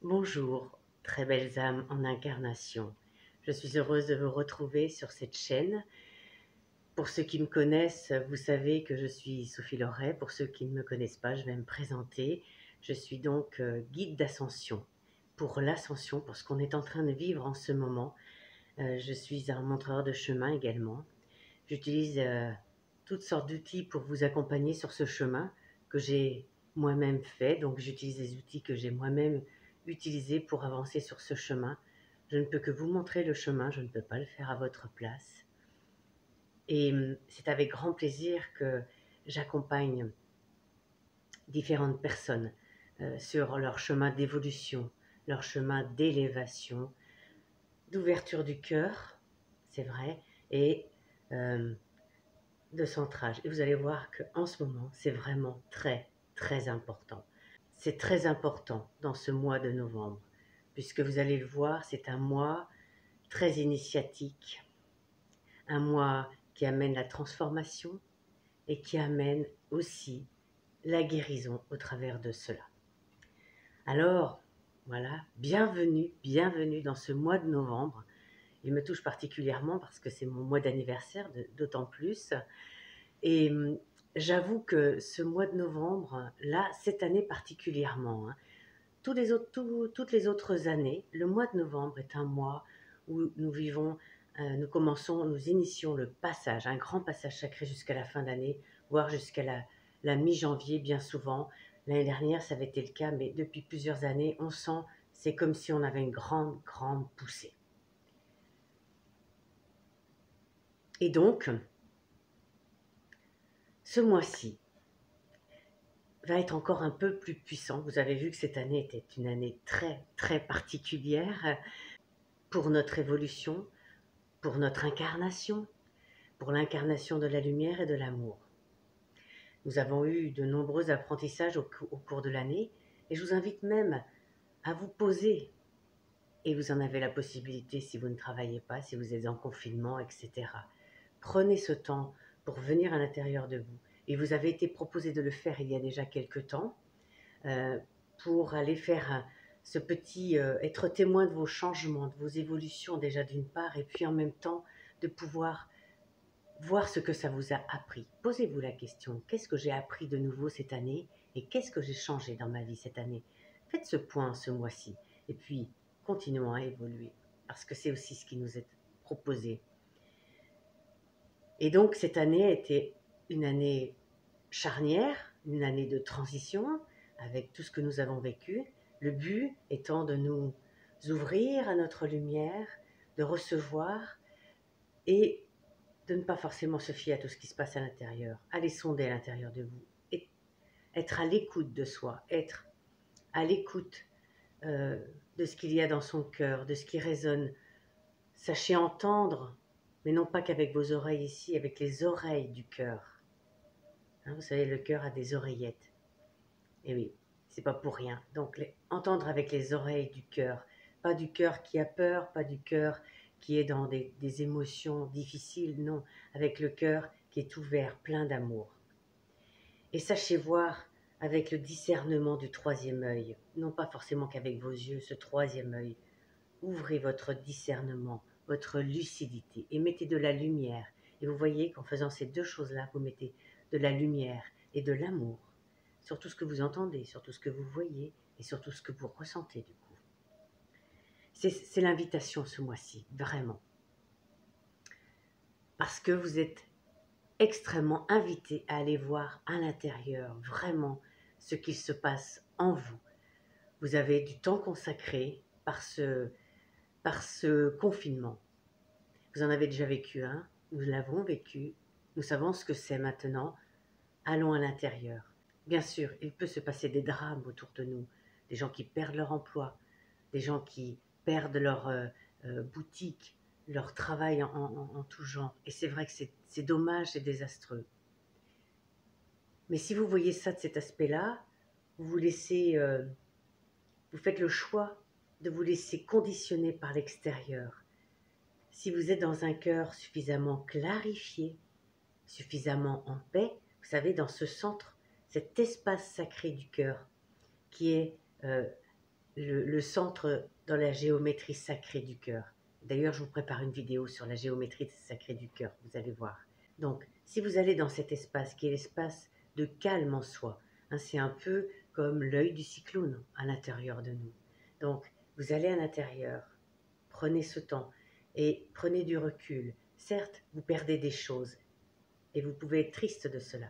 Bonjour, très belles âmes en incarnation. Je suis heureuse de vous retrouver sur cette chaîne. Pour ceux qui me connaissent, vous savez que je suis Sophie Loret. Pour ceux qui ne me connaissent pas, je vais me présenter. Je suis donc guide d'ascension. Pour l'ascension, pour ce qu'on est en train de vivre en ce moment, je suis un montreur de chemin également. J'utilise toutes sortes d'outils pour vous accompagner sur ce chemin que j'ai moi-même fait. Donc j'utilise des outils que j'ai moi-même utilisés pour avancer sur ce chemin. Je ne peux que vous montrer le chemin, je ne peux pas le faire à votre place. Et c'est avec grand plaisir que j'accompagne différentes personnes sur leur chemin d'évolution, leur chemin d'élévation, d'ouverture du cœur, c'est vrai, et de centrage. Et vous allez voir qu'en ce moment, c'est vraiment très, très important. C'est très important dans ce mois de novembre, puisque vous allez le voir, c'est un mois très initiatique, un mois qui amène la transformation et qui amène aussi la guérison au travers de cela. Alors, voilà, bienvenue, bienvenue dans ce mois de novembre. Il me touche particulièrement parce que c'est mon mois d'anniversaire, d'autant plus. Et j'avoue que ce mois de novembre, là, cette année particulièrement, hein, toutes les autres années, le mois de novembre est un mois où nous vivons, nous commençons, nous initions le passage, un grand passage sacré jusqu'à la fin d'année, voire jusqu'à la mi-janvier bien souvent. L'année dernière, ça avait été le cas, mais depuis plusieurs années, on sent, c'est comme si on avait une grande, grande poussée. Et donc, ce mois-ci va être encore un peu plus puissant. Vous avez vu que cette année était une année très, très particulière pour notre évolution, pour notre incarnation, pour l'incarnation de la lumière et de l'amour. Nous avons eu de nombreux apprentissages au cours de l'année et je vous invite même à vous poser, et vous en avez la possibilité si vous ne travaillez pas, si vous êtes en confinement, etc. Prenez ce temps pour venir à l'intérieur de vous. Et vous avez été proposé de le faire il y a déjà quelque temps, pour aller faire ce petit, être témoin de vos changements, de vos évolutions déjà d'une part, et puis en même temps de pouvoir voir ce que ça vous a appris. Posez-vous la question, qu'est-ce que j'ai appris de nouveau cette année et qu'est-ce que j'ai changé dans ma vie cette année? Faites ce point ce mois-ci et puis continuons à évoluer parce que c'est aussi ce qui nous est proposé. Et donc cette année a été une année charnière, une année de transition avec tout ce que nous avons vécu. Le but étant de nous ouvrir à notre lumière, de recevoir et de ne pas forcément se fier à tout ce qui se passe à l'intérieur. Allez sonder à l'intérieur de vous, et être à l'écoute de soi, être à l'écoute de ce qu'il y a dans son cœur, de ce qui résonne. Sachez entendre, mais non pas qu'avec vos oreilles ici, avec les oreilles du cœur. Hein, vous savez, le cœur a des oreillettes. Et oui, c'est pas pour rien. Donc, entendre avec les oreilles du cœur. Pas du cœur qui a peur, pas du cœur qui est dans des émotions difficiles, non. Avec le cœur qui est ouvert, plein d'amour. Et sachez voir avec le discernement du troisième œil, non pas forcément qu'avec vos yeux, ce troisième œil. Ouvrez votre discernement, votre lucidité et mettez de la lumière. Et vous voyez qu'en faisant ces deux choses-là, vous mettez de la lumière et de l'amour sur tout ce que vous entendez, sur tout ce que vous voyez et sur tout ce que vous ressentez du coup. C'est l'invitation ce mois-ci, vraiment. Parce que vous êtes extrêmement invité à aller voir à l'intérieur vraiment ce qu'il se passe en vous. Vous avez du temps consacré par ce confinement. Vous en avez déjà vécu un, nous l'avons vécu, nous savons ce que c'est maintenant. Allons à l'intérieur. Bien sûr, il peut se passer des drames autour de nous, des gens qui perdent leur emploi, des gens qui perdent leur boutique, leur travail en tout genre. Et c'est vrai que c'est dommage, c'est désastreux. Mais si vous voyez ça de cet aspect-là, vous vous laissez, vous faites le choix de vous laisser conditionner par l'extérieur. Si vous êtes dans un cœur suffisamment clarifié, suffisamment en paix, vous savez, dans ce centre, cet espace sacré du cœur qui est le centre dans la géométrie sacrée du cœur. D'ailleurs, je vous prépare une vidéo sur la géométrie sacrée du cœur, vous allez voir. Donc, si vous allez dans cet espace qui est l'espace de calme en soi, hein, c'est un peu comme l'œil du cyclone à l'intérieur de nous. Donc, vous allez à l'intérieur, prenez ce temps et prenez du recul. Certes, vous perdez des choses et vous pouvez être triste de cela.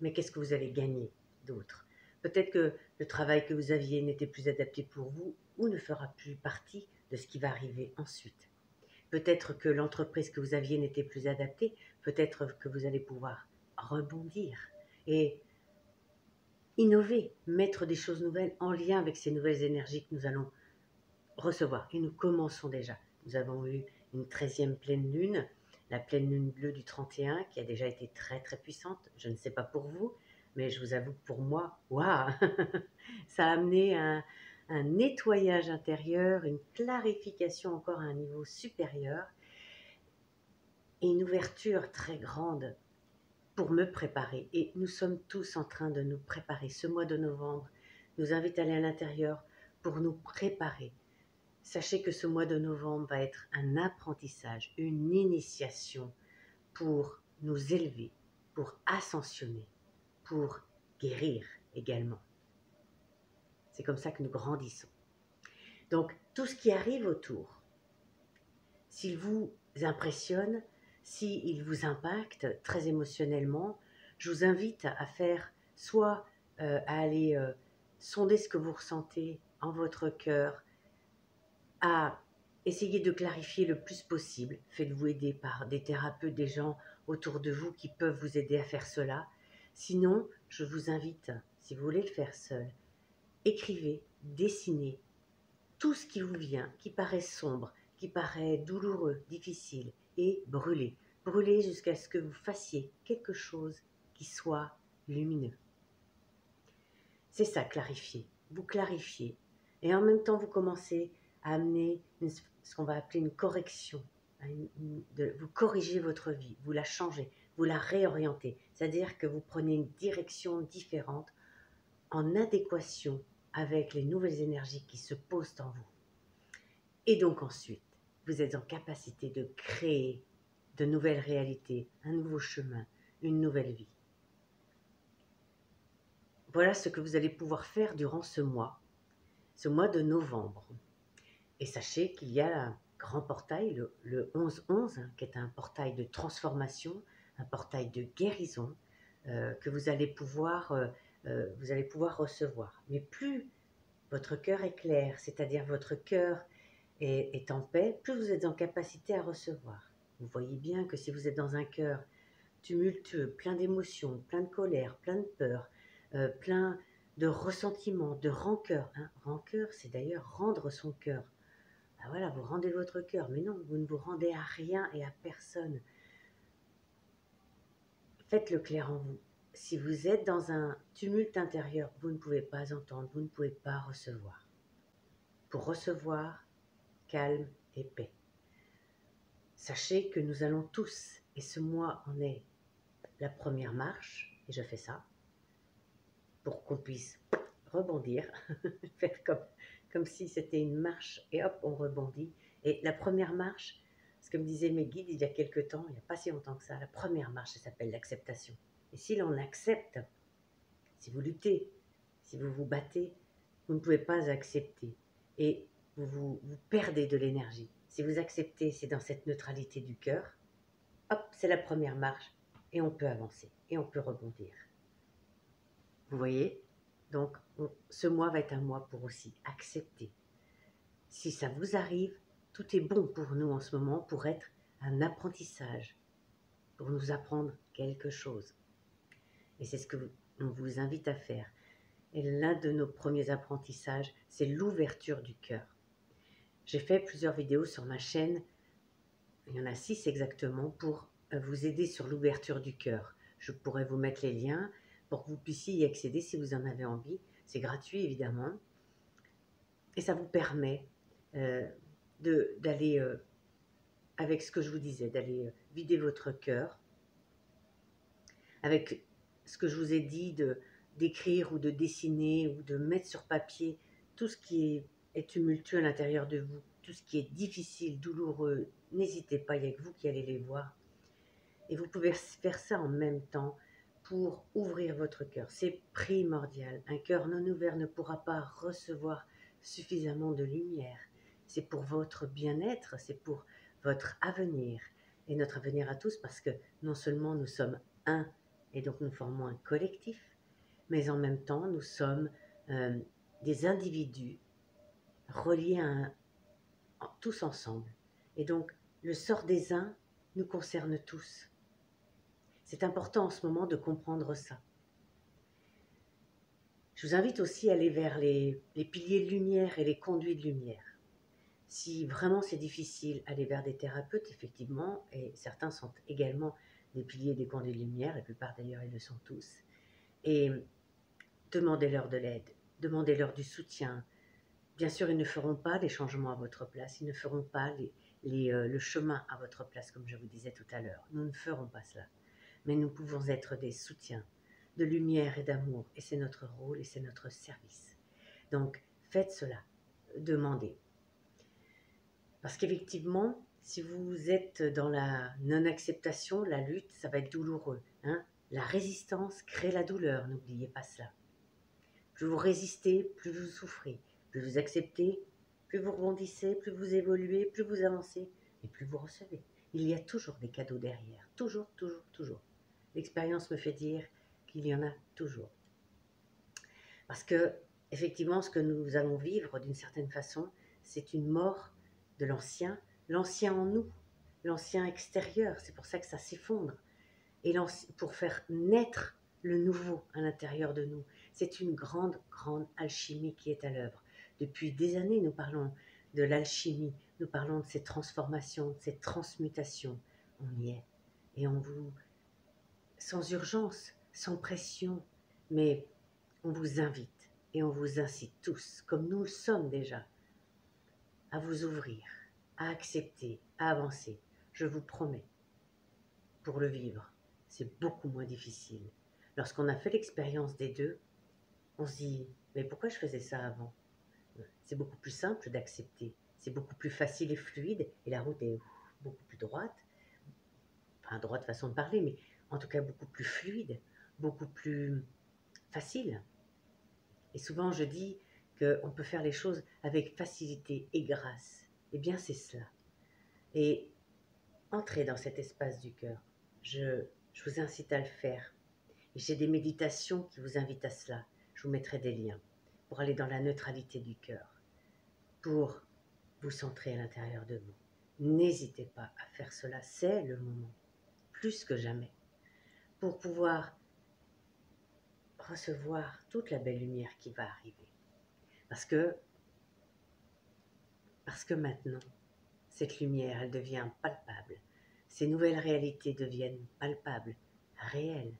Mais qu'est-ce que vous allez gagner d'autre? Peut-être que le travail que vous aviez n'était plus adapté pour vous ou ne fera plus partie de ce qui va arriver ensuite. Peut-être que l'entreprise que vous aviez n'était plus adaptée, peut-être que vous allez pouvoir rebondir et innover, mettre des choses nouvelles en lien avec ces nouvelles énergies que nous allons recevoir. Et nous commençons déjà. Nous avons eu une 13e pleine lune, la pleine lune bleue du 31, qui a déjà été très très puissante. Je ne sais pas pour vous, mais je vous avoue que pour moi, waouh, ça a amené un nettoyage intérieur, une clarification encore à un niveau supérieur et une ouverture très grande pour me préparer. Et nous sommes tous en train de nous préparer. Ce mois de novembre nous invite à aller à l'intérieur pour nous préparer. Sachez que ce mois de novembre va être un apprentissage, une initiation pour nous élever, pour ascensionner, pour guérir également. C'est comme ça que nous grandissons. Donc, tout ce qui arrive autour, s'il vous impressionne, s'il vous impacte très émotionnellement, je vous invite à faire soit à aller sonder ce que vous ressentez en votre cœur, à essayer de clarifier le plus possible. Faites-vous aider par des thérapeutes, des gens autour de vous qui peuvent vous aider à faire cela. Sinon, je vous invite, si vous voulez le faire seul, écrivez, dessinez tout ce qui vous vient, qui paraît sombre, qui paraît douloureux, difficile, et brûlez. Brûlez jusqu'à ce que vous fassiez quelque chose qui soit lumineux. C'est ça, clarifier. Vous clarifiez. Et en même temps, vous commencez à amener ce qu'on va appeler une correction. Vous corrigez votre vie, vous la changez, vous la réorientez. C'est-à-dire que vous prenez une direction différente en adéquation avec les nouvelles énergies qui se posent en vous. Et donc ensuite, vous êtes en capacité de créer de nouvelles réalités, un nouveau chemin, une nouvelle vie. Voilà ce que vous allez pouvoir faire durant ce mois de novembre. Et sachez qu'il y a un grand portail, le 11-11, qui est un portail de transformation, un portail de guérison que vous allez pouvoir recevoir. Mais plus votre cœur est clair, c'est-à-dire votre cœur est en paix, plus vous êtes en capacité à recevoir. Vous voyez bien que si vous êtes dans un cœur tumultueux, plein d'émotions, plein de colère, plein de peur, plein de ressentiment, de rancœur. Hein. Rancœur, c'est d'ailleurs rendre son cœur. Ah voilà, vous rendez votre cœur, mais non, vous ne vous rendez à rien et à personne. Faites le clair en vous. Si vous êtes dans un tumulte intérieur, vous ne pouvez pas entendre, vous ne pouvez pas recevoir. Pour recevoir, calme et paix. Sachez que nous allons tous, et ce mois en est la première marche, et je fais ça, pour qu'on puisse rebondir, faire comme si c'était une marche, et hop, on rebondit. Et la première marche, ce que me disaient mes guides il y a quelque temps, il n'y a pas si longtemps que ça, la première marche, ça s'appelle l'acceptation. Et si l'on accepte, si vous luttez, si vous vous battez, vous ne pouvez pas accepter. Et vous perdez de l'énergie. Si vous acceptez, c'est dans cette neutralité du cœur. Hop, c'est la première marche et on peut avancer et on peut rebondir. Vous voyez? Donc, ce mois va être un mois pour aussi accepter. Si ça vous arrive, tout est bon pour nous en ce moment pour être un apprentissage, pour nous apprendre quelque chose. Et c'est ce que on vous invite à faire. Et l'un de nos premiers apprentissages, c'est l'ouverture du cœur. J'ai fait plusieurs vidéos sur ma chaîne, il y en a 6 exactement, pour vous aider sur l'ouverture du cœur. Je pourrais vous mettre les liens pour que vous puissiez y accéder si vous en avez envie. C'est gratuit évidemment. Et ça vous permet d'aller, avec ce que je vous disais, d'aller vider votre cœur, avec ce que je vous ai dit d'écrire ou de dessiner ou de mettre sur papier tout ce qui est tumultueux à l'intérieur de vous, tout ce qui est difficile, douloureux, n'hésitez pas, il n'y a que vous qui allez les voir. Et vous pouvez faire ça en même temps pour ouvrir votre cœur. C'est primordial. Un cœur non ouvert ne pourra pas recevoir suffisamment de lumière. C'est pour votre bien-être, c'est pour votre avenir. Et notre avenir à tous, parce que non seulement nous sommes un, et donc nous formons un collectif, mais en même temps nous sommes des individus reliés tous ensemble. Et donc le sort des uns nous concerne tous. C'est important en ce moment de comprendre ça. Je vous invite aussi à aller vers les piliers de lumière et les conduits de lumière. Si vraiment c'est difficile, aller vers des thérapeutes, effectivement, et certains sont également des piliers et des conduits de lumière, la plupart d'ailleurs ils le sont tous, et demandez-leur de l'aide, demandez-leur du soutien. Bien sûr, ils ne feront pas les changements à votre place, ils ne feront pas le chemin à votre place, comme je vous disais tout à l'heure. Nous ne ferons pas cela. Mais nous pouvons être des soutiens de lumière et d'amour, et c'est notre rôle et c'est notre service. Donc, faites cela, demandez. Parce qu'effectivement, si vous êtes dans la non-acceptation, la lutte, ça va être douloureux. Hein. La résistance crée la douleur, n'oubliez pas cela. Plus vous résistez, plus vous souffrez. Plus vous acceptez, plus vous rebondissez, plus vous évoluez, plus vous avancez, et plus vous recevez. Il y a toujours des cadeaux derrière. Toujours, toujours, toujours. L'expérience me fait dire qu'il y en a toujours. Parce que, effectivement, ce que nous allons vivre d'une certaine façon, c'est une mort de l'ancien en nous, l'ancien extérieur. C'est pour ça que ça s'effondre. Et pour faire naître le nouveau à l'intérieur de nous. C'est une grande, grande alchimie qui est à l'œuvre. Depuis des années, nous parlons de l'alchimie, nous parlons de ces transformations, de ces transmutations. On y est. Et on vous, sans urgence, sans pression, mais on vous invite et on vous incite tous, comme nous le sommes déjà, à vous ouvrir, à accepter, à avancer. Je vous promets, pour le vivre, c'est beaucoup moins difficile. Lorsqu'on a fait l'expérience des deux, on se dit, mais pourquoi je faisais ça avant? C'est beaucoup plus simple d'accepter, c'est beaucoup plus facile et fluide, et la route est beaucoup plus droite, enfin droite façon de parler, mais en tout cas beaucoup plus fluide, beaucoup plus facile. Et souvent je dis qu'on peut faire les choses avec facilité et grâce. Eh bien c'est cela. Et entrez dans cet espace du cœur. Je vous incite à le faire. Et j'ai des méditations qui vous invitent à cela. Je vous mettrai des liens pour aller dans la neutralité du cœur, pour vous centrer à l'intérieur de vous. N'hésitez pas à faire cela, c'est le moment, plus que jamais, pour pouvoir recevoir toute la belle lumière qui va arriver. Parce que maintenant, cette lumière, elle devient palpable. Ces nouvelles réalités deviennent palpables, réelles.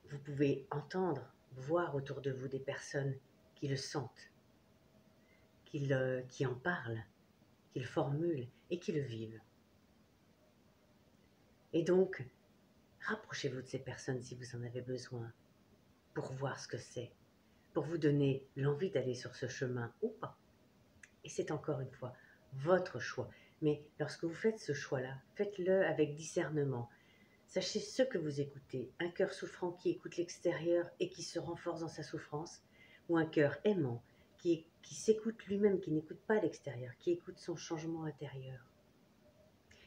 Vous pouvez entendre, voir autour de vous des personnes qui le sentent, qui en parlent, qui le formulent et qui le vivent. Et donc, rapprochez-vous de ces personnes si vous en avez besoin, pour voir ce que c'est, pour vous donner l'envie d'aller sur ce chemin ou pas. Et c'est encore une fois votre choix. Mais lorsque vous faites ce choix-là, faites-le avec discernement. Sachez ce que vous écoutez. Un cœur souffrant qui écoute l'extérieur et qui se renforce dans sa souffrance, ou un cœur aimant qui s'écoute lui-même, qui n'écoute pas l'extérieur, qui écoute son changement intérieur,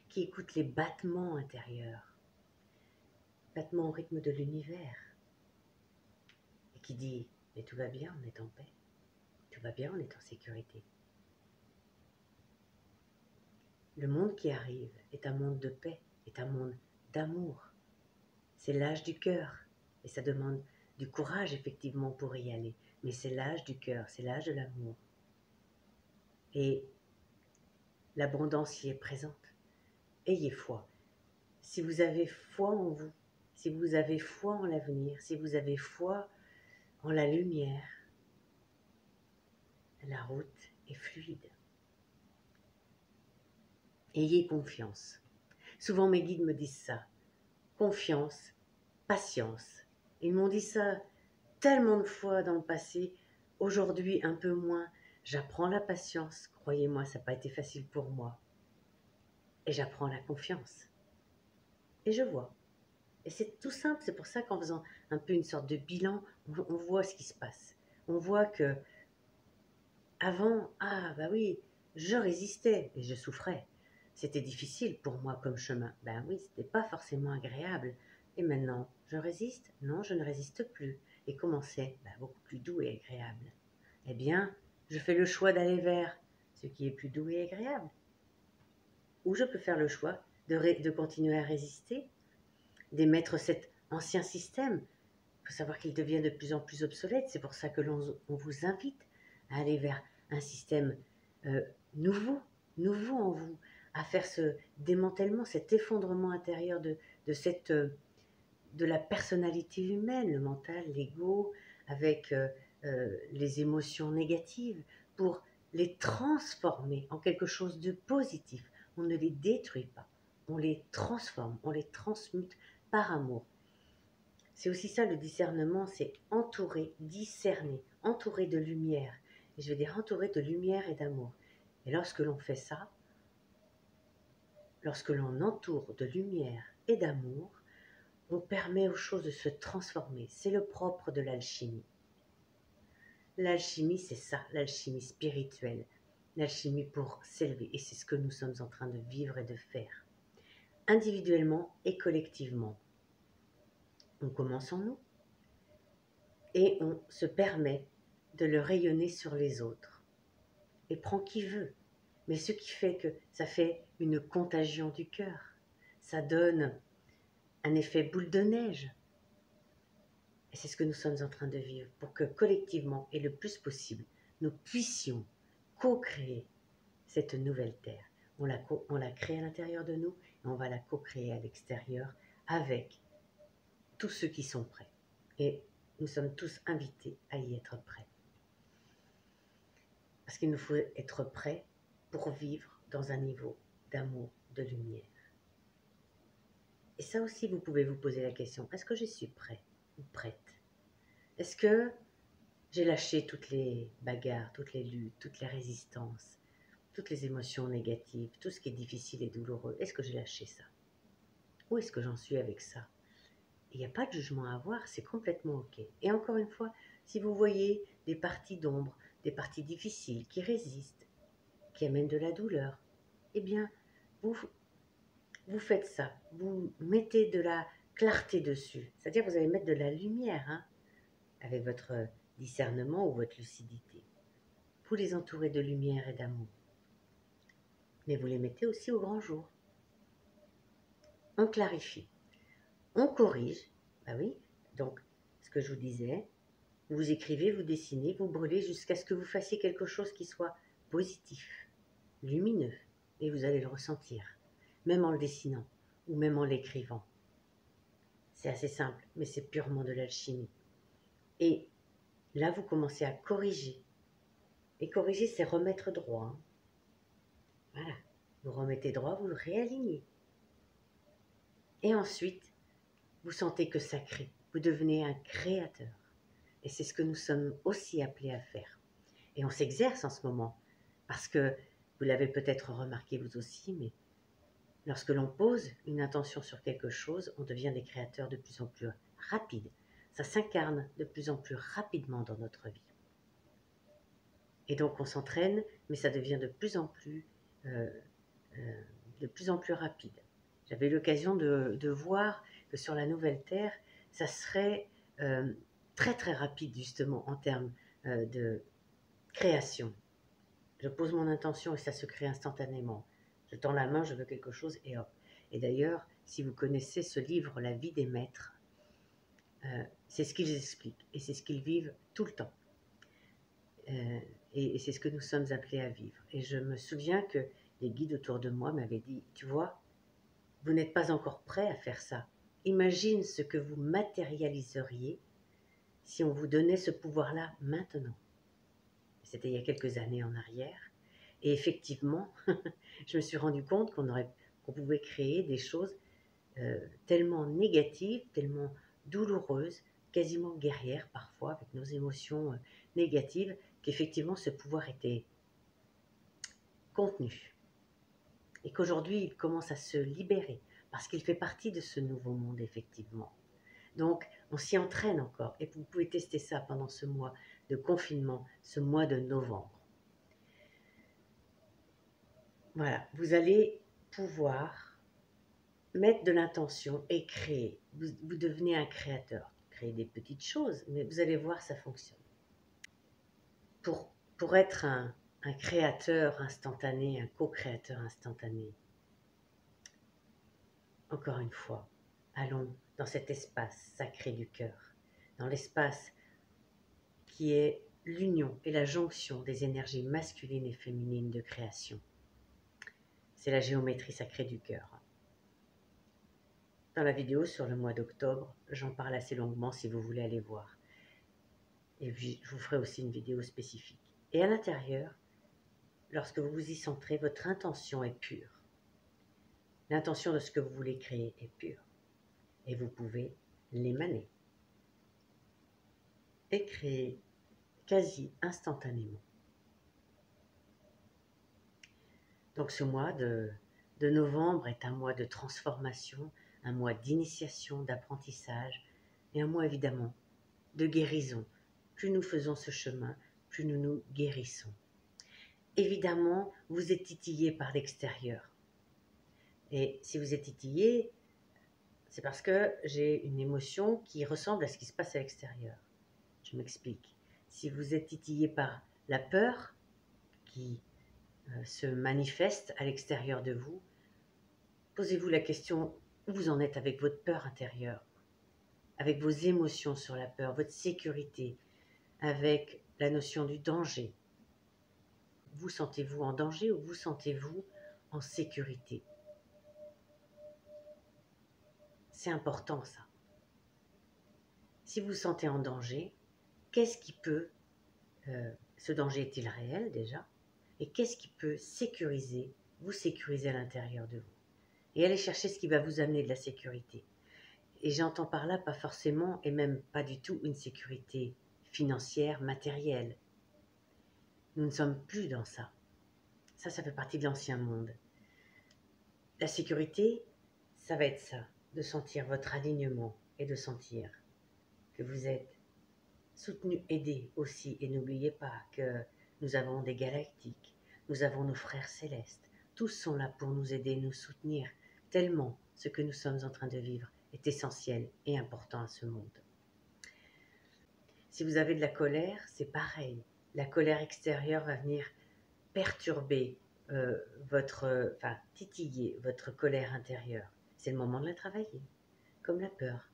qui écoute les battements intérieurs, battements au rythme de l'univers, et qui dit « mais tout va bien, on est en paix, tout va bien, on est en sécurité ». Le monde qui arrive est un monde de paix, est un monde d'amour. C'est l'âge du cœur, et ça demande du courage effectivement pour y aller, mais c'est l'âge du cœur, c'est l'âge de l'amour. Et l'abondance y est présente. Ayez foi. Si vous avez foi en vous, si vous avez foi en l'avenir, si vous avez foi en la lumière, la route est fluide. Ayez confiance. Souvent mes guides me disent ça. Confiance, patience. Ils m'ont dit ça tellement de fois dans le passé. Aujourd'hui, un peu moins. J'apprends la patience. Croyez-moi, ça n'a pas été facile pour moi. Et j'apprends la confiance. Et je vois. Et c'est tout simple. C'est pour ça qu'en faisant un peu une sorte de bilan, on voit ce qui se passe. On voit que avant, ah bah oui, je résistais et je souffrais. C'était difficile pour moi comme chemin. Ben oui, c'était pas forcément agréable. Et maintenant, je résiste? Non, je ne résiste plus. Et comment c'est? Ben, beaucoup plus doux et agréable. Eh bien, je fais le choix d'aller vers ce qui est plus doux et agréable. Ou je peux faire le choix de continuer à résister, d'émettre cet ancien système. Il faut savoir qu'il devient de plus en plus obsolète. C'est pour ça que on vous invite à aller vers un système euh, nouveau, nouveau en vous, à faire ce démantèlement, cet effondrement intérieur de la personnalité humaine, le mental, l'ego, avec les émotions négatives, pour les transformer en quelque chose de positif. On ne les détruit pas, on les transforme, on les transmute par amour. C'est aussi ça le discernement, c'est entourer, discerner, entourer de lumière. Et je veux dire entourer de lumière et d'amour. Et lorsque l'on fait ça, lorsque l'on entoure de lumière et d'amour, on permet aux choses de se transformer. C'est le propre de l'alchimie. L'alchimie, c'est ça, l'alchimie spirituelle. L'alchimie pour s'élever. Et c'est ce que nous sommes en train de vivre et de faire. Individuellement et collectivement. On commence en nous. Et on se permet de le rayonner sur les autres. Et prend qui veut. Mais ce qui fait que ça fait une contagion du cœur. Ça donne un effet boule de neige. Et c'est ce que nous sommes en train de vivre pour que collectivement et le plus possible, nous puissions co-créer cette nouvelle terre. On la crée à l'intérieur de nous et on va la co-créer à l'extérieur avec tous ceux qui sont prêts. Et nous sommes tous invités à y être prêts. Parce qu'il nous faut être prêts pour vivre dans un niveau d'amour, de lumière. Et ça aussi, vous pouvez vous poser la question, est-ce que je suis prêt ou prête? Est-ce que j'ai lâché toutes les bagarres, toutes les luttes, toutes les résistances, toutes les émotions négatives, tout ce qui est difficile et douloureux? Est-ce que j'ai lâché ça? Où est-ce que j'en suis avec ça? Il n'y a pas de jugement à avoir, c'est complètement OK. Et encore une fois, si vous voyez des parties d'ombre, des parties difficiles qui résistent, qui amènent de la douleur, eh bien, vous faites ça, vous mettez de la clarté dessus. C'est-à-dire que vous allez mettre de la lumière avec votre discernement ou votre lucidité. Vous les entourez de lumière et d'amour. Mais vous les mettez aussi au grand jour. On clarifie, on corrige. Bah oui, donc ce que je vous disais, vous écrivez, vous dessinez, vous brûlez jusqu'à ce que vous fassiez quelque chose qui soit positif, lumineux. Et vous allez le ressentir, même en le dessinant ou même en l'écrivant. C'est assez simple, mais c'est purement de l'alchimie. Et là, vous commencez à corriger. Et corriger, c'est remettre droit. Hein. Voilà. Vous remettez droit, vous le réalignez. Et ensuite, vous sentez que ça crée. Vous devenez un créateur. Et c'est ce que nous sommes aussi appelés à faire. Et on s'exerce en ce moment. Parce que vous l'avez peut-être remarqué vous aussi, mais lorsque l'on pose une intention sur quelque chose, on devient des créateurs de plus en plus rapides. Ça s'incarne de plus en plus rapidement dans notre vie. Et donc on s'entraîne, mais ça devient euh, de plus en plus rapide. J'avais eu l'occasion de voir que sur la nouvelle Terre, ça serait très très rapide justement en termes de création. Je pose mon intention et ça se crée instantanément. Je tends la main, je veux quelque chose et hop. Et d'ailleurs, si vous connaissez ce livre, La vie des maîtres, c'est ce qu'ils expliquent et c'est ce qu'ils vivent tout le temps. Et c'est ce que nous sommes appelés à vivre. Et je me souviens que les guides autour de moi m'avaient dit, tu vois, vous n'êtes pas encore prêt à faire ça. Imagine ce que vous matérialiseriez si on vous donnait ce pouvoir-là maintenant. C'était il y a quelques années en arrière. Et effectivement, je me suis rendu compte qu'on pouvait créer des choses tellement négatives, tellement douloureuses, quasiment guerrières parfois, avec nos émotions négative, qu'effectivement ce pouvoir était contenu et qu'aujourd'hui il commence à se libérer parce qu'il fait partie de ce nouveau monde effectivement. Donc on s'y entraîne encore et vous pouvez tester ça pendant ce mois de confinement, ce mois de novembre. Voilà, vous allez pouvoir mettre de l'intention et créer. Vous devenez un créateur. Créez des petites choses, mais vous allez voir, ça fonctionne. Pour être un créateur instantané, un co-créateur instantané, encore une fois, allons dans cet espace sacré du cœur, dans l'espace qui est l'union et la jonction des énergies masculines et féminines de création. C'est la géométrie sacrée du cœur. Dans la vidéo sur le mois d'octobre, j'en parle assez longuement si vous voulez aller voir. Et puis, je vous ferai aussi une vidéo spécifique. Et à l'intérieur, lorsque vous vous y centrez, votre intention est pure. L'intention de ce que vous voulez créer est pure. Et vous pouvez l'émaner. Et créer quasi instantanément. Donc ce mois de novembre est un mois de transformation, un mois d'initiation, d'apprentissage et un mois évidemment de guérison. Plus nous faisons ce chemin, plus nous nous guérissons. Évidemment, vous êtes titillé par l'extérieur. Et si vous êtes titillé, c'est parce que j'ai une émotion qui ressemble à ce qui se passe à l'extérieur. Je m'explique. Si vous êtes titillé par la peur qui se manifeste à l'extérieur de vous, posez-vous la question où vous en êtes avec votre peur intérieure, avec vos émotions sur la peur, votre sécurité, avec la notion du danger. Vous sentez-vous en danger ou vous sentez-vous en sécurité? C'est important ça. Si vous vous sentez en danger, qu'est-ce qui peut, ce danger est-il réel déjà? Et qu'est-ce qui peut vous sécuriser à l'intérieur de vous? Et aller chercher ce qui va vous amener de la sécurité. Et j'entends par là pas forcément et même pas du tout une sécurité financière, matérielle. Nous ne sommes plus dans ça. Ça fait partie de l'ancien monde. La sécurité, ça va être ça, de sentir votre alignement et de sentir que vous êtes soutenu, aidé aussi. Et n'oubliez pas que nous avons des galactiques, nous avons nos frères célestes. Tous sont là pour nous aider, nous soutenir, tellement ce que nous sommes en train de vivre est essentiel et important à ce monde. Si vous avez de la colère, c'est pareil. La colère extérieure va venir perturber titiller votre colère intérieure. C'est le moment de la travailler, comme la peur.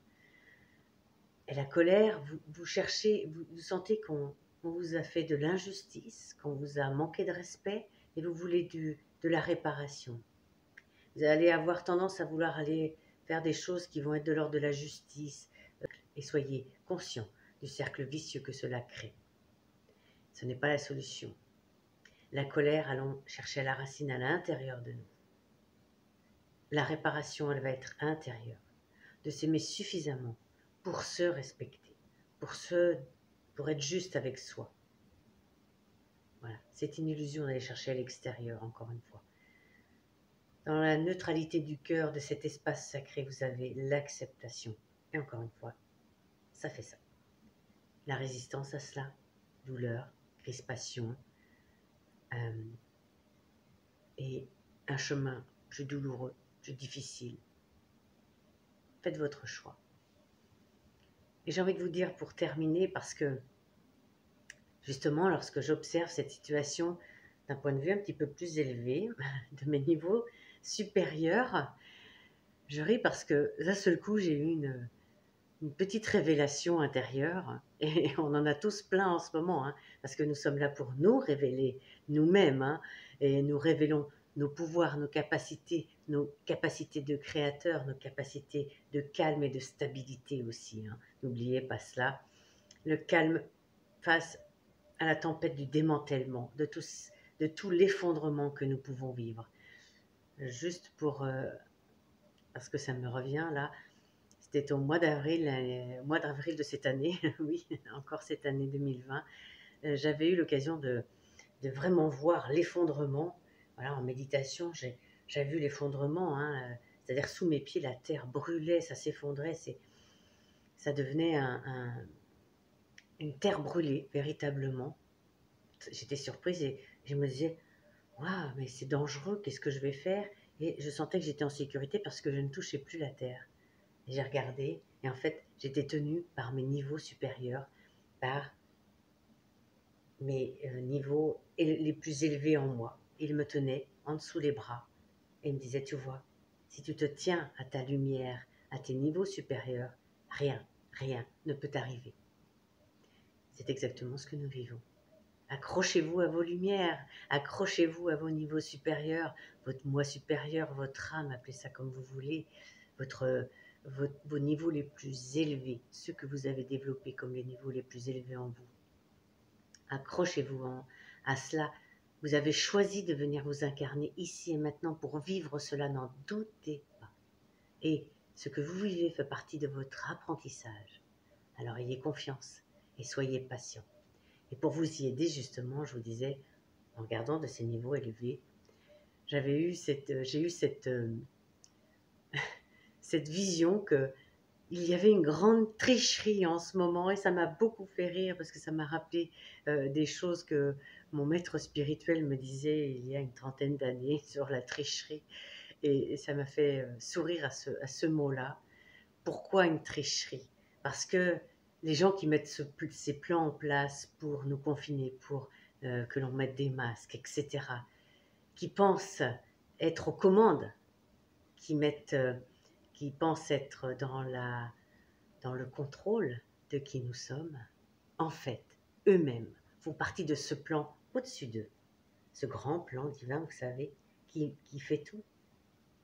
Et la colère, vous cherchez, vous sentez qu'on vous a fait de l'injustice, qu'on vous a manqué de respect et vous voulez de la réparation. Vous allez avoir tendance à vouloir aller faire des choses qui vont être de l'ordre de la justice et soyez conscient du cercle vicieux que cela crée. Ce n'est pas la solution. La colère, allons chercher à la racine à l'intérieur de nous. La réparation, elle va être intérieure. De s'aimer suffisamment pour se respecter, pour être juste avec soi. Voilà, c'est une illusion d'aller chercher à l'extérieur, encore une fois. Dans la neutralité du cœur de cet espace sacré, vous avez l'acceptation. Et encore une fois, ça fait ça. La résistance à cela, douleur, crispation, et un chemin plus douloureux, plus difficile. Faites votre choix. Et j'ai envie de vous dire pour terminer, parce que justement, lorsque j'observe cette situation d'un point de vue un petit peu plus élevé, de mes niveaux supérieurs, je ris parce que d'un seul coup, j'ai eu une petite révélation intérieure, et on en a tous plein en ce moment, parce que nous sommes là pour nous révéler nous-mêmes, et nous révélons nos pouvoirs, nos capacités de créateur, nos capacités de calme et de stabilité aussi. N'oubliez pas cela. Le calme face à la tempête du démantèlement, de tout l'effondrement que nous pouvons vivre. Juste pour, parce que ça me revient là, c'était au mois d'avril de cette année, oui, encore cette année 2020, j'avais eu l'occasion de vraiment voir l'effondrement. Voilà, en méditation, j'avais vu l'effondrement, hein, c'est-à-dire sous mes pieds, la terre brûlait, ça s'effondrait, ça devenait une terre brûlée, véritablement. J'étais surprise et je me disais, waouh, mais c'est dangereux, qu'est-ce que je vais faire? Et je sentais que j'étais en sécurité parce que je ne touchais plus la terre. Et j'ai regardé, et en fait, j'étais tenue par mes niveaux supérieurs, par mes niveaux les plus élevés en moi. Ils me tenaient en dessous les bras et me disaient, tu vois, si tu te tiens à ta lumière, à tes niveaux supérieurs, rien ne peut t'arriver. C'est exactement ce que nous vivons. Accrochez-vous à vos lumières, accrochez-vous à vos niveaux supérieurs, votre moi supérieur, votre âme, appelez ça comme vous voulez, vos niveaux les plus élevés, ceux que vous avez développés comme les niveaux les plus élevés en vous. Accrochez-vous à cela. Vous avez choisi de venir vous incarner ici et maintenant pour vivre cela, n'en doutez pas. Et ce que vous vivez fait partie de votre apprentissage. Alors ayez confiance et soyez patient. Et pour vous y aider, justement, je vous disais, en regardant de ces niveaux élevés, j'ai eu cette vision que il y avait une grande tricherie en ce moment et ça m'a beaucoup fait rire parce que ça m'a rappelé des choses que mon maître spirituel me disait il y a une trentaine d'années sur la tricherie et ça m'a fait sourire à ce mot-là. Pourquoi une tricherie? Parce que les gens qui mettent ces plans en place pour nous confiner, pour que l'on mette des masques, etc., qui pensent être aux commandes, qui pensent être dans le contrôle de qui nous sommes, en fait, eux-mêmes font partie de ce plan au-dessus d'eux, ce grand plan divin, vous savez, qui fait tout.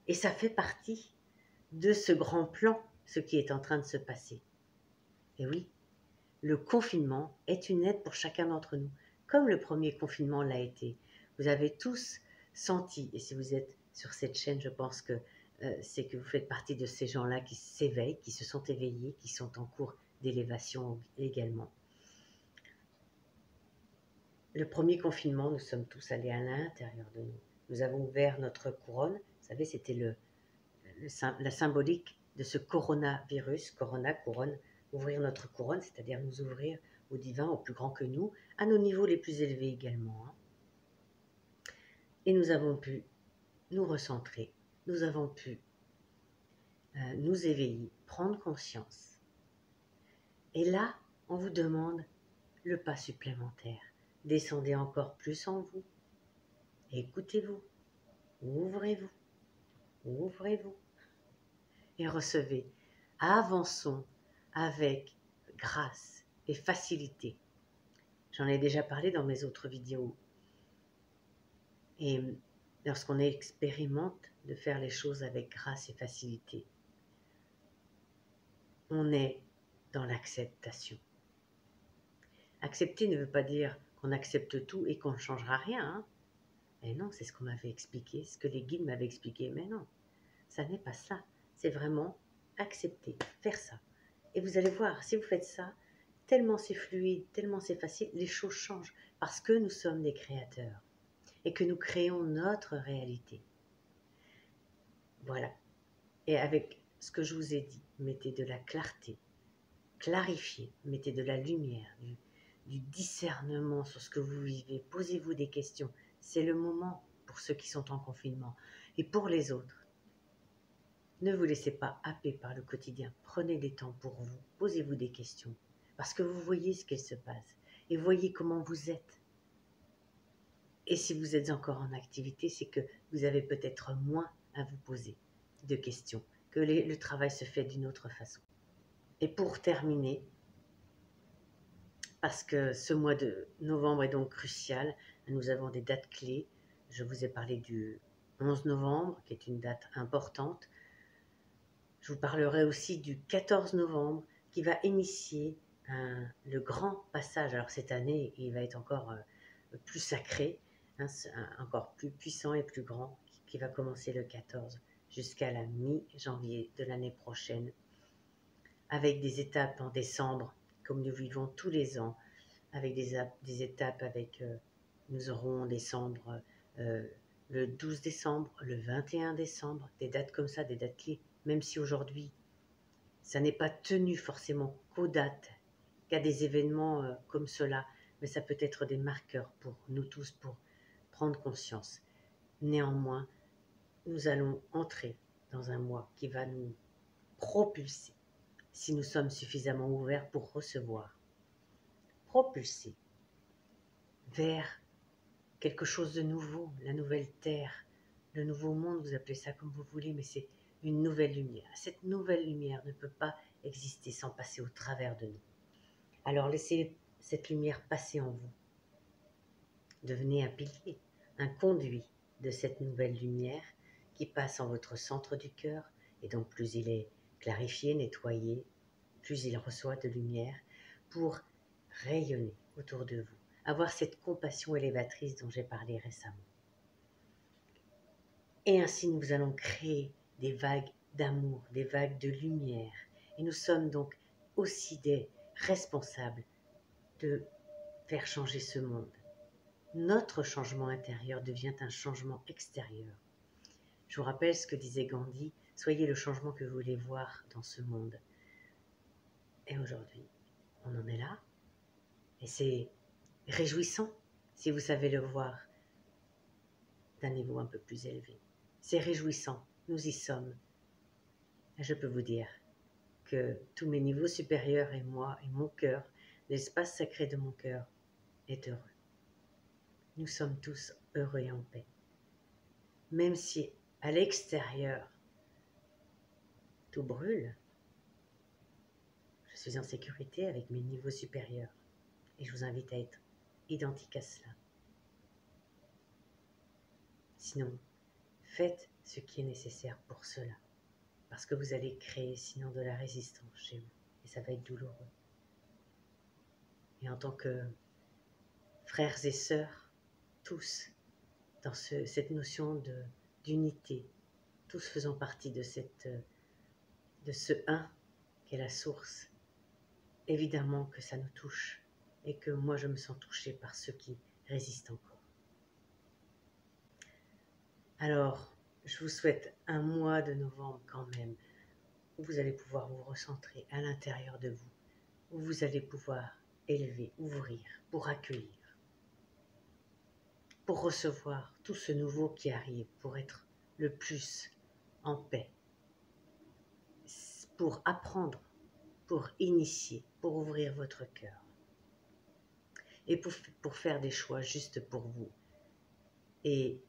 Et ça fait partie de ce grand plan, ce qui est en train de se passer. Et oui, le confinement est une aide pour chacun d'entre nous, comme le premier confinement l'a été. Vous avez tous senti, et si vous êtes sur cette chaîne, je pense que c'est que vous faites partie de ces gens-là qui s'éveillent, qui se sont éveillés, qui sont en cours d'élévation également. Le premier confinement, nous sommes tous allés à l'intérieur de nous. Nous avons ouvert notre couronne. Vous savez, c'était la symbolique de ce coronavirus, corona, couronne, ouvrir notre couronne, c'est-à-dire nous ouvrir au divin, au plus grand que nous, à nos niveaux les plus élevés également. Et nous avons pu nous recentrer, nous avons pu nous éveiller, prendre conscience. Et là, on vous demande le pas supplémentaire. Descendez encore plus en vous. Écoutez-vous. Ouvrez-vous. Ouvrez-vous. Et recevez. Avançons avec grâce et facilité. J'en ai déjà parlé dans mes autres vidéos. Et lorsqu'on expérimente de faire les choses avec grâce et facilité, on est dans l'acceptation. Accepter ne veut pas dire qu'on accepte tout et qu'on ne changera rien. Hein. Mais non, c'est ce qu'on m'avait expliqué, ce que les guides m'avaient expliqué. Mais non, ça n'est pas ça. C'est vraiment accepter, faire ça. Et vous allez voir, si vous faites ça, tellement c'est fluide, tellement c'est facile, les choses changent. Parce que nous sommes des créateurs et que nous créons notre réalité. Voilà. Et avec ce que je vous ai dit, mettez de la clarté, clarifiez, mettez de la lumière, du discernement sur ce que vous vivez. Posez-vous des questions. C'est le moment pour ceux qui sont en confinement. Et pour les autres, ne vous laissez pas happer par le quotidien. Prenez des temps pour vous. Posez-vous des questions. Parce que vous voyez ce qu'il se passe. Et voyez comment vous êtes. Et si vous êtes encore en activité, c'est que vous avez peut-être moins à vous poser de questions, que le travail se fait d'une autre façon. Et pour terminer, parce que ce mois de novembre est donc crucial, nous avons des dates clés. Je vous ai parlé du 11 novembre, qui est une date importante. Je vous parlerai aussi du 14 novembre, qui va initier le grand passage. Alors cette année, il va être encore plus sacré, encore plus puissant et plus grand, qui va commencer le 14 jusqu'à la mi-janvier de l'année prochaine, avec des étapes en décembre, comme nous vivons tous les ans, avec des étapes, nous aurons en décembre, le 12 décembre, le 21 décembre, des dates comme ça, des dates clés, même si aujourd'hui, ça n'est pas tenu forcément qu'aux dates, qu'à des événements comme cela, mais ça peut être des marqueurs pour nous tous, pour prendre conscience. Néanmoins, nous allons entrer dans un mois qui va nous propulser, si nous sommes suffisamment ouverts pour recevoir, propulser vers quelque chose de nouveau, la nouvelle terre, le nouveau monde, vous appelez ça comme vous voulez, mais c'est une nouvelle lumière. Cette nouvelle lumière ne peut pas exister sans passer au travers de nous. Alors laissez cette lumière passer en vous. Devenez un pilier, un conduit de cette nouvelle lumière qui passe en votre centre du cœur, et donc plus il est clarifié, nettoyé, plus il reçoit de lumière pour rayonner autour de vous, avoir cette compassion élévatrice dont j'ai parlé récemment. Et ainsi nous allons créer des vagues d'amour, des vagues de lumière, et nous sommes donc aussi des responsables de faire changer ce monde. Notre changement intérieur devient un changement extérieur. Je vous rappelle ce que disait Gandhi, soyez le changement que vous voulez voir dans ce monde. Et aujourd'hui, on en est là. Et c'est réjouissant si vous savez le voir d'un niveau un peu plus élevé. C'est réjouissant, nous y sommes. Et je peux vous dire que tous mes niveaux supérieurs et moi et mon cœur, l'espace sacré de mon cœur, est heureux. Nous sommes tous heureux et en paix. Même si à l'extérieur, tout brûle, je suis en sécurité avec mes niveaux supérieurs. Et je vous invite à être identique à cela. Sinon, faites ce qui est nécessaire pour cela. Parce que vous allez créer sinon de la résistance chez vous. Et ça va être douloureux. Et en tant que frères et sœurs, tous, dans cette notion d'unité, tous faisant partie de ce un qui est la source, évidemment que ça nous touche et que moi je me sens touchée par ceux qui résistent encore. Alors, je vous souhaite un mois de novembre quand même, où vous allez pouvoir vous recentrer à l'intérieur de vous, où vous allez pouvoir élever, ouvrir, pour accueillir, pour recevoir tout ce nouveau qui arrive, pour être le plus en paix, pour apprendre, pour initier, pour ouvrir votre cœur et pour faire des choix justes pour vous et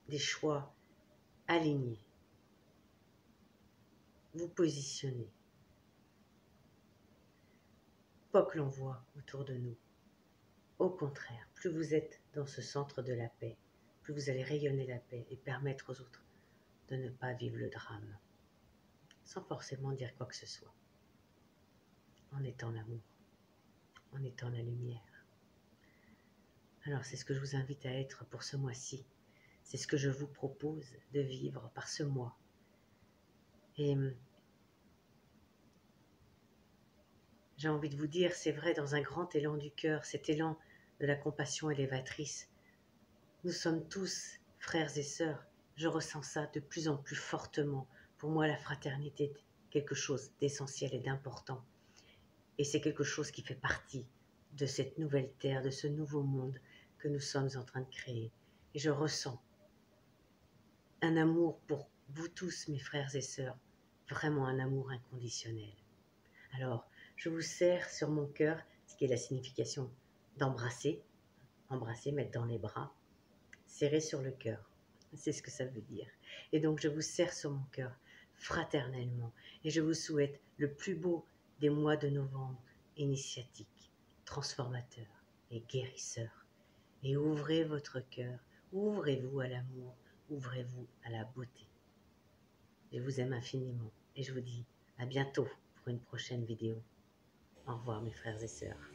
des choix alignés. Vous positionnez. Pas que l'on voit autour de nous. Au contraire, plus vous êtes dans ce centre de la paix, plus vous allez rayonner la paix et permettre aux autres de ne pas vivre le drame, sans forcément dire quoi que ce soit, en étant l'amour, en étant la lumière. Alors c'est ce que je vous invite à être pour ce mois-ci. C'est ce que je vous propose de vivre par ce mois. Et j'ai envie de vous dire, c'est vrai, dans un grand élan du cœur, cet élan de la compassion élévatrice, nous sommes tous frères et sœurs. Je ressens ça de plus en plus fortement. Pour moi, la fraternité est quelque chose d'essentiel et d'important. Et c'est quelque chose qui fait partie de cette nouvelle terre, de ce nouveau monde que nous sommes en train de créer. Et je ressens un amour pour vous tous, mes frères et sœurs, vraiment un amour inconditionnel. Alors, je vous serre sur mon cœur, ce qui est la signification d'embrasser, embrasser, mettre dans les bras, serrer sur le cœur. C'est ce que ça veut dire. Et donc, je vous serre sur mon cœur fraternellement et je vous souhaite le plus beau des mois de novembre, initiatique, transformateur et guérisseur. Et ouvrez votre cœur, ouvrez-vous à l'amour, ouvrez-vous à la beauté. Je vous aime infiniment et je vous dis à bientôt pour une prochaine vidéo. Au revoir mes frères et sœurs.